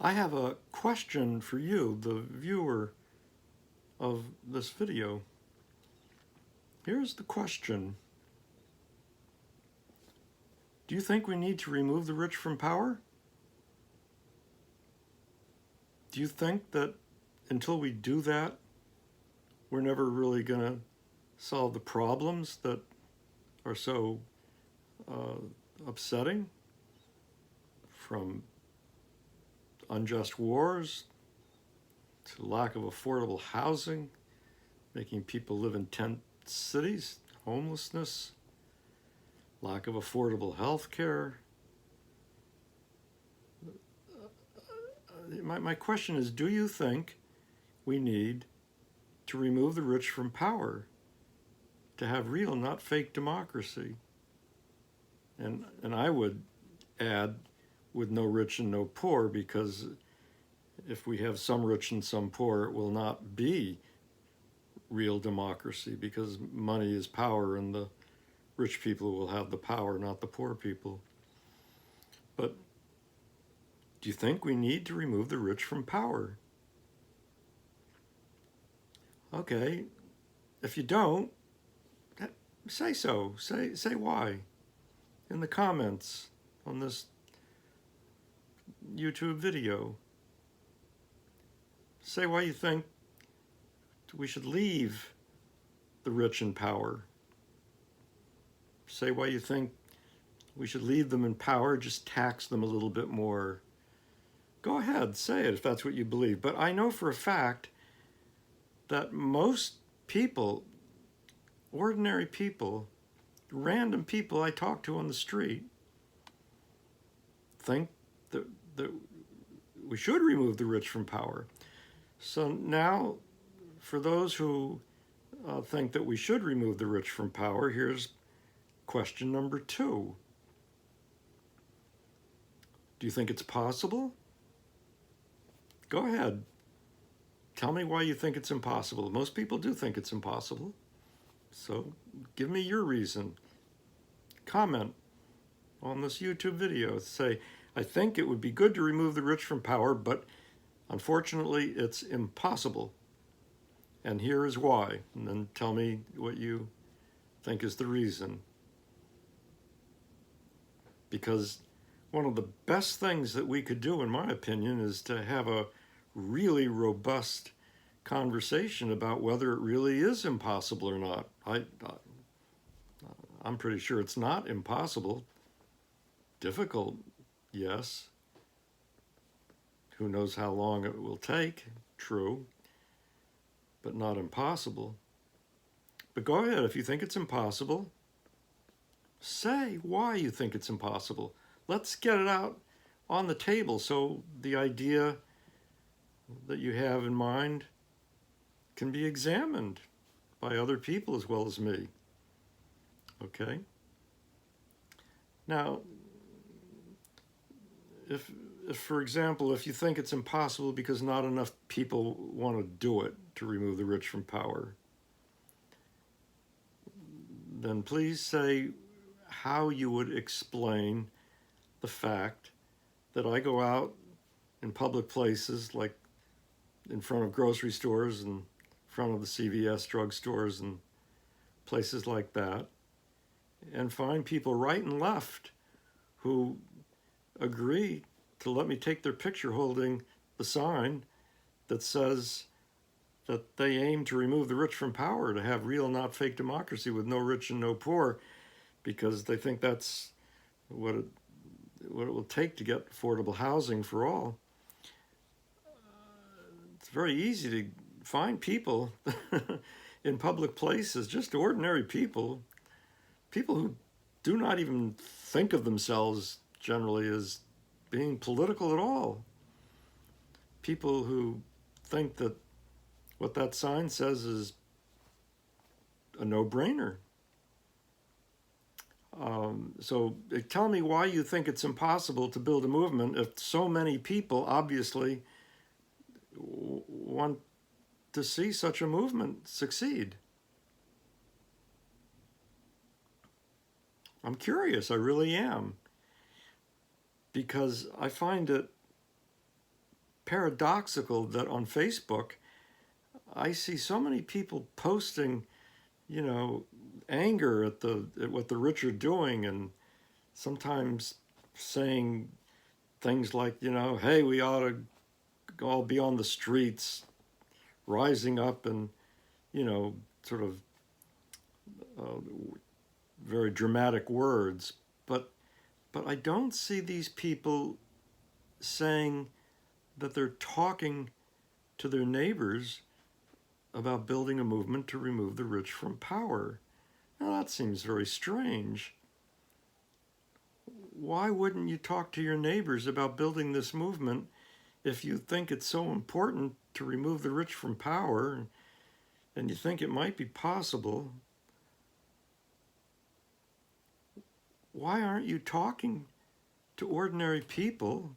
I have a question for you, the viewer of this video. Here's the question. Do you think we need to remove the rich from power? Do you think that until we do that, we're never really going to solve the problems that are so upsetting? From unjust wars to lack of affordable housing, making people live in tent cities, homelessness, lack of affordable health care. My question is, do you think we need to remove the rich from power to have real, not fake democracy? And I would add, with no rich and no poor, because if we have some rich and some poor, it will not be real democracy, because money is power and the rich people will have the power, not the poor people. But do you think we need to remove the rich from power? Okay, if you don't, say so. Say why in the comments on this YouTube video. Say why you think we should leave the rich in power. Say why you think we should leave them in power, just tax them a little bit more. Go ahead, say it if that's what you believe. But I know for a fact that most people, ordinary people, random people I talk to on the street, think that we should remove the rich from power. So now, for those who think that we should remove the rich from power, here's question number 2. Do you think it's possible? Go ahead. Tell me why you think it's impossible. Most people do think it's impossible. So give me your reason. Comment on this YouTube video. Say, I think it would be good to remove the rich from power, but unfortunately it's impossible. And here is why. And then tell me what you think is the reason. Because one of the best things that we could do, in my opinion, is to have a really robust conversation about whether it really is impossible or not. I'm pretty sure it's not impossible. Difficult, yes. Who knows how long it will take? True. But not impossible. But go ahead, if you think it's impossible, say why you think it's impossible. Let's get it out on the table so the idea that you have in mind can be examined by other people as well as me. Okay? Now, if for example, if you think it's impossible because not enough people want to do it to remove the rich from power, then please say how you would explain the fact that I go out in public places, like in front of grocery stores and in front of the CVS drugstores and places like that, and find people right and left who agree to let me take their picture holding the sign that says that they aim to remove the rich from power, to have real, not fake democracy with no rich and no poor, because they think that's what it will take to get affordable housing for all. It's very easy to find people in public places, just ordinary people, people who do not even think of themselves generally as being political at all. People who think that what that sign says is a no-brainer. So tell me why you think it's impossible to build a movement if so many people obviously want to see such a movement succeed. I'm curious, I really am, because I find it paradoxical that on Facebook, I see so many people posting, you know, anger at what the rich are doing, and sometimes saying things like, you know, hey, we ought to all be on the streets, rising up, and, you know, sort of uh, very dramatic words. But I don't see these people saying that they're talking to their neighbors about building a movement to remove the rich from power. Now that seems very strange. Why wouldn't you talk to your neighbors about building this movement if you think it's so important to remove the rich from power and you think it might be possible? Why aren't you talking to ordinary people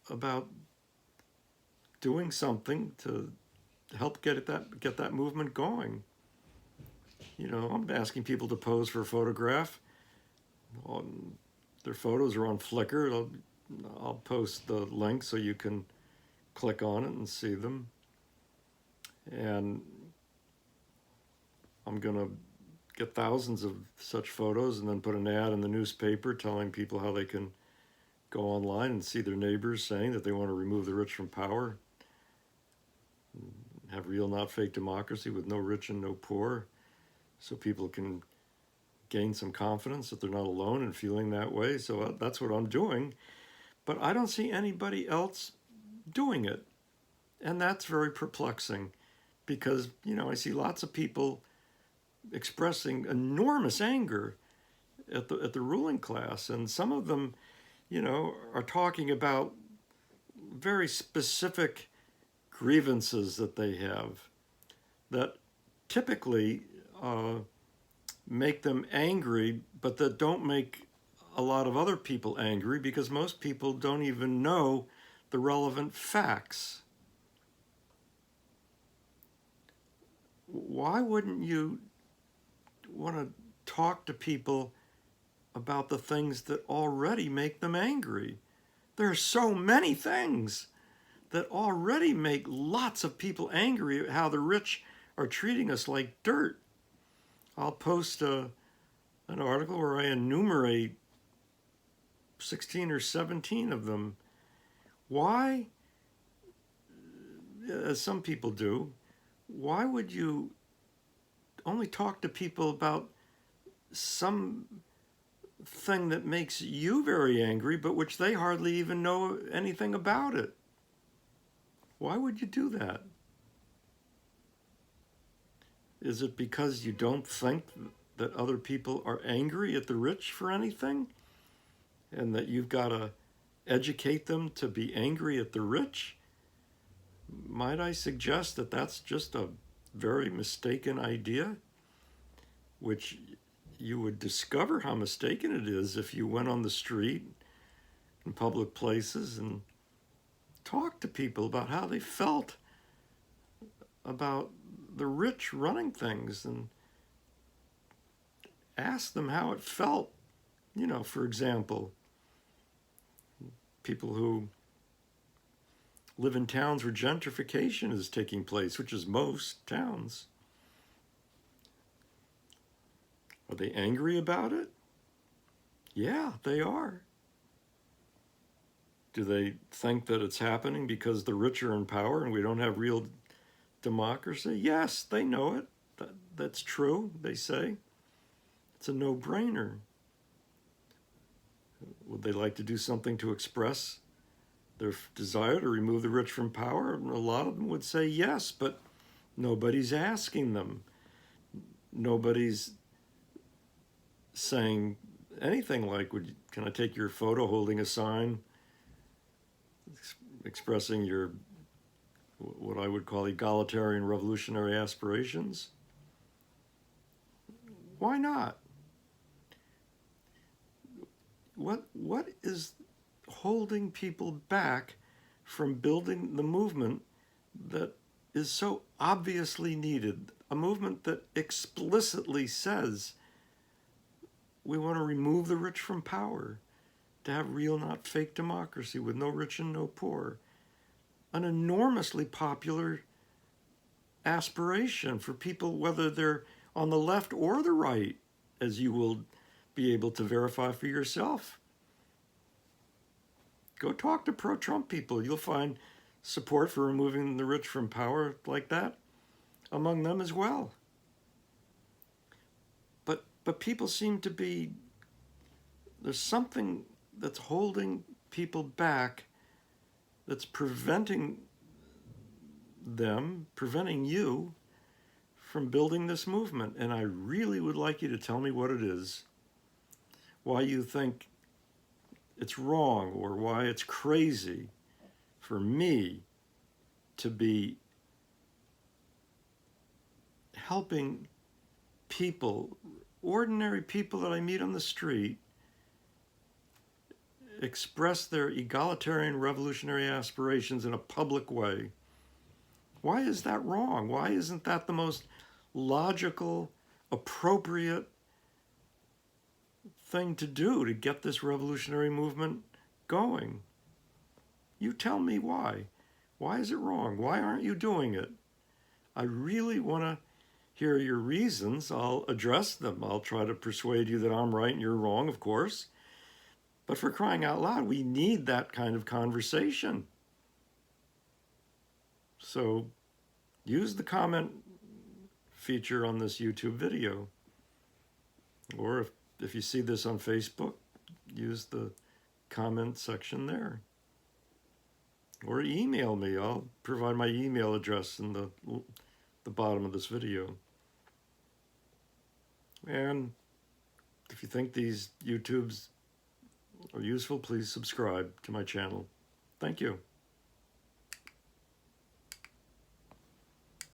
about doing something to help get that movement going? You know, I'm asking people to pose for a photograph. Their photos are on Flickr. I'll post the link so you can click on it and see them. And I'm going to get thousands of such photos and then put an ad in the newspaper telling people how they can go online and see their neighbors saying that they want to remove the rich from power, have real, not fake democracy with no rich and no poor, so people can gain some confidence that they're not alone in feeling that way. So that's what I'm doing. But I don't see anybody else doing it. And that's very perplexing because, you know, I see lots of people expressing enormous anger at the ruling class, and some of them, you know, are talking about very specific grievances that they have that typically make them angry, but that don't make a lot of other people angry because most people don't even know the relevant facts. Why wouldn't you want to talk to people about the things that already make them angry? There are so many things that already make lots of people angry at how the rich are treating us like dirt. I'll post an article where I enumerate 16 or 17 of them. Why, as some people do, why would you only talk to people about some thing that makes you very angry, but which they hardly even know anything about it? Why would you do that? Is it because you don't think that other people are angry at the rich for anything? And that you've got to educate them to be angry at the rich? Might I suggest that that's just a very mistaken idea, which you would discover how mistaken it is if you went on the street in public places and talked to people about how they felt about the rich running things and asked them how it felt. You know, for example, people who live in towns where gentrification is taking place, which is most towns. Are they angry about it? Yeah, they are. Do they think that it's happening because the rich are in power and we don't have real democracy? Yes, they know it. That's true, they say. It's a no-brainer. Would they like to do something to express their desire to remove the rich from power? A lot of them would say yes, but nobody's asking them. Nobody's saying anything like, can I take your photo holding a sign expressing your, what I would call egalitarian revolutionary aspirations? Why not? What is holding people back from building the movement that is so obviously needed? A movement that explicitly says we want to remove the rich from power. to have real, not fake democracy with no rich and no poor. An enormously popular aspiration for people, whether they're on the left or the right, as you will be able to verify for yourself. Go talk to pro-Trump people. You'll find support for removing the rich from power like that among them as well. But people seem to be, there's something that's holding people back, that's preventing them, preventing you from building this movement. And I really would like you to tell me what it is, why you think it's wrong, or why it's crazy for me to be helping people, ordinary people that I meet on the street, express their egalitarian revolutionary aspirations in a public way. Why is that wrong? Why isn't that the most logical, appropriate thing to do to get this revolutionary movement going? You tell me why. Why is it wrong? Why aren't you doing it? I really want to hear your reasons. I'll address them. I'll try to persuade you that I'm right and you're wrong, of course. But for crying out loud, we need that kind of conversation. So use the comment feature on this YouTube video. Or if you see this on Facebook, use the comment section there. Or email me. I'll provide my email address in the bottom of this video. And if you think these YouTubes are useful, please subscribe to my channel. Thank you.